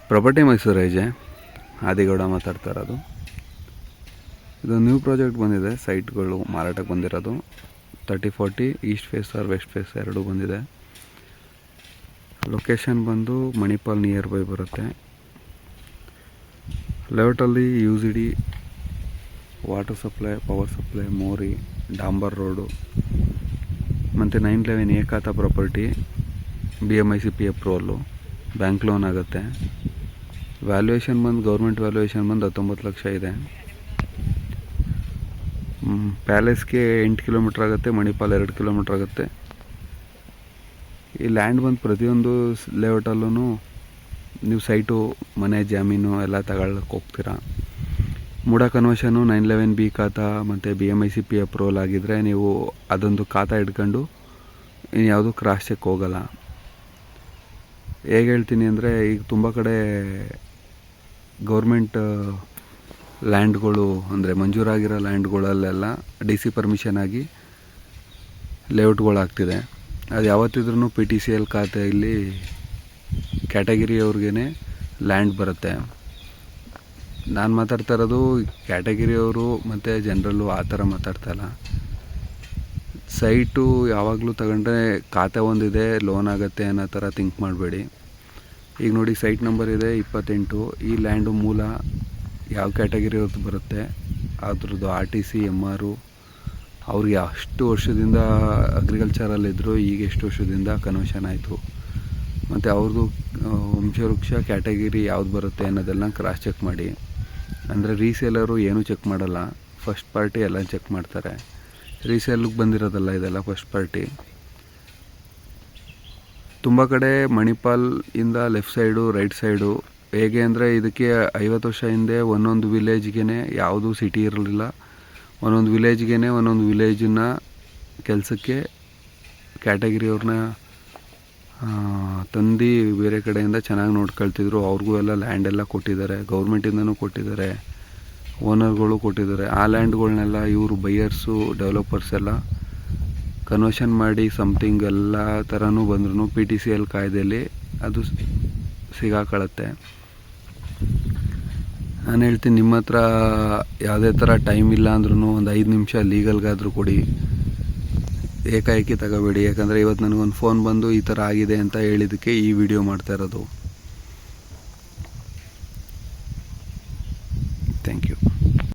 Property Mysuru ಏಜೆ ಆದಿಗೌಡ ಮಾತಾಡ್ತಾ ಇರೋದು. ಇದು ನ್ಯೂ ಪ್ರಾಜೆಕ್ಟ್ ಬಂದಿದೆ, ಸೈಟ್ಗಳು ಮಾರಾಟಕ್ಕೆ ಬಂದಿರೋದು. 30-40 east face or west face ಎರಡೂ ಬಂದಿದೆ. ಲೊಕೇಶನ್ ಬಂದು ಮಣಿಪಾಲ್ ನಿಯರ್ ಬೈ ಬರುತ್ತೆ. ಲೇಔಟಲ್ಲಿ UCD, water supply, power supply, ಮೋರಿ, ಡಾಂಬರ್ ರೋಡು ಮತ್ತು 911 ಏಕಾತ property, BMICP approval, bank loan ಆಗುತ್ತೆ. ವ್ಯಾಲ್ಯೂಯೇಷನ್ ಬಂದು ಗೌರ್ಮೆಂಟ್ ವ್ಯಾಲ್ಯೂಯೇಷನ್ ಬಂದು 19 ಲಕ್ಷ ಇದೆ. ಪ್ಯಾಲೇಸ್ಗೆ 8 ಕಿಲೋಮೀಟ್ರ್ ಆಗುತ್ತೆ, ಮಣಿಪಾಲ್ 2 ಕಿಲೋಮೀಟ್ರ್ ಆಗುತ್ತೆ. ಈ ಲ್ಯಾಂಡ್ ಬಂದು ಪ್ರತಿಯೊಂದು ಲೇಔಟಲ್ಲೂ ನೀವು ಸೈಟು, ಮನೆ, ಜಮೀನು ಎಲ್ಲ ತಗೊಳ್ಳೋಕೆ ಹೋಗ್ತೀರಾ. ಮೂಡ ಕನ್ವರ್ಷನು 911B ಖಾತಾ ಮತ್ತು BMICP ಅಪ್ರೂವಲ್ ಆಗಿದ್ದರೆ ನೀವು ಅದೊಂದು ಖಾತಾ ಇಟ್ಕೊಂಡು ಇನ್ಯಾವುದು ಕ್ರಾಸ್ ಚೆಕ್ ಹೋಗಲ್ಲ. ಹೇಗೆ ಹೇಳ್ತೀನಿ ಅಂದರೆ, ಈಗ ತುಂಬ ಕಡೆ ಗೌರ್ಮೆಂಟ್ ಲ್ಯಾಂಡ್ಗಳು ಅಂದರೆ ಮಂಜೂರಾಗಿರೋ ಲ್ಯಾಂಡ್ಗಳಲ್ಲೆಲ್ಲ DC ಪರ್ಮಿಷನ್ ಆಗಿ ಲೇಔಟ್ಗಳಾಗ್ತಿದೆ. ಅದು ಯಾವತ್ತಿದ್ರೂ PTCL ಖಾತೆಯಲ್ಲಿ ಕ್ಯಾಟಗಿರಿ ಅವ್ರಿಗೇ ಲ್ಯಾಂಡ್ ಬರುತ್ತೆ. ನಾನು ಮಾತಾಡ್ತಾ ಇರೋದು ಕ್ಯಾಟಗಿರಿಯವರು ಮತ್ತು ಜನರಲ್ಲು ಆ ಥರ ಮಾತಾಡ್ತಾ ಇಲ್ಲ. ಸೈಟು ಯಾವಾಗಲೂ ತಗೊಂಡ್ರೆ ಖಾತೆ ಒಂದಿದೆ, ಲೋನ್ ಆಗುತ್ತೆ ಅನ್ನೋ ಥರ ಥಿಂಕ್ ಮಾಡಬೇಡಿ. ಈಗ ನೋಡಿ, ಸೈಟ್ ನಂಬರ್ ಇದೆ 28. ಈ ಲ್ಯಾಂಡು ಮೂಲ ಯಾವ ಕ್ಯಾಟಗಿರಿ ಅವ್ರದ್ದು ಬರುತ್ತೆ ಅದ್ರದ್ದು RTC MR ಅವ್ರಿಗೆ ಅಷ್ಟು ವರ್ಷದಿಂದ ಅಗ್ರಿಕಲ್ಚರಲ್ಲಿದ್ದರು, ಈಗ ಎಷ್ಟು ವರ್ಷದಿಂದ ಕನ್ವರ್ಷನ್ ಆಯಿತು, ಮತ್ತು ಅವ್ರದ್ದು ವಂಶವೃಕ್ಷ ಕ್ಯಾಟಗಿರಿ ಯಾವ್ದು ಬರುತ್ತೆ ಅನ್ನೋದೆಲ್ಲ ಕ್ರಾಸ್ ಚೆಕ್ ಮಾಡಿ. ಅಂದರೆ ರೀಸೇಲರು ಏನೂ ಚೆಕ್ ಮಾಡಲ್ಲ, ಫಸ್ಟ್ ಪಾರ್ಟಿ ಎಲ್ಲ ಚೆಕ್ ಮಾಡ್ತಾರೆ. ರೀಸೇಲಿಗೆ ಬಂದಿರೋದಲ್ಲ ಇದೆಲ್ಲ, ಫಸ್ಟ್ ಪಾರ್ಟಿ. ತುಂಬ ಕಡೆ ಮಣಿಪಾಲ್ ಇಂದ ಲೆಫ್ಟ್ ಸೈಡು, ರೈಟ್ ಸೈಡು ಹೇಗೆ ಅಂದರೆ, ಇದಕ್ಕೆ 50 ವರ್ಷ ಹಿಂದೆ ಒಂದೊಂದು ವಿಲೇಜ್ಗೆ ಯಾವುದೂ ಸಿಟಿ ಇರಲಿಲ್ಲ. ಒಂದೊಂದು ವಿಲೇಜನ್ನ ಕೆಲಸಕ್ಕೆ ಕ್ಯಾಟಗಿರಿಯವ್ರನ್ನ ತಂದು ಬೇರೆ ಕಡೆಯಿಂದ ಚೆನ್ನಾಗಿ ನೋಡ್ಕೊಳ್ತಿದ್ರು. ಅವ್ರಿಗೂ ಎಲ್ಲ ಲ್ಯಾಂಡ್ ಎಲ್ಲ ಕೊಟ್ಟಿದ್ದಾರೆ, ಗೌರ್ಮೆಂಟಿಂದನೂ ಕೊಟ್ಟಿದ್ದಾರೆ, ಓನರ್ಗಳು ಕೊಟ್ಟಿದ್ದಾರೆ. ಆ ಲ್ಯಾಂಡ್ಗಳನ್ನೆಲ್ಲ ಇವರು ಬೈಯರ್ಸು, ಡೆವಲಪರ್ಸ್ ಎಲ್ಲ ಕನ್ವರ್ಷನ್ ಮಾಡಿ ಸಮಥಿಂಗ್ ಎಲ್ಲ ಥರನೂ ಬಂದ್ರೂ PTCL ಕಾಯ್ದೆಯಲ್ಲಿ ಅದು ಸಿಗಾಕೊಳ್ಳುತ್ತೆ. ನಾನು ಹೇಳ್ತೀನಿ, ನಿಮ್ಮ ಹತ್ರ ಯಾವುದೇ ಥರ ಟೈಮ್ ಇಲ್ಲ ಅಂದ್ರೂ ಒಂದು 5 ನಿಮಿಷ ಲೀಗಲ್ಗಾದರೂ ಕೊಡಿ, ಏಕಾಏಕಿ ತಗೋಬೇಡಿ. ಯಾಕಂದರೆ ಇವತ್ತು ನನಗೊಂದು ಫೋನ್ ಬಂದು ಈ ಥರ ಆಗಿದೆ ಅಂತ ಹೇಳಿದ್ದಕ್ಕೆ ಈ ವಿಡಿಯೋ ಮಾಡ್ತಾ ಇರೋದು.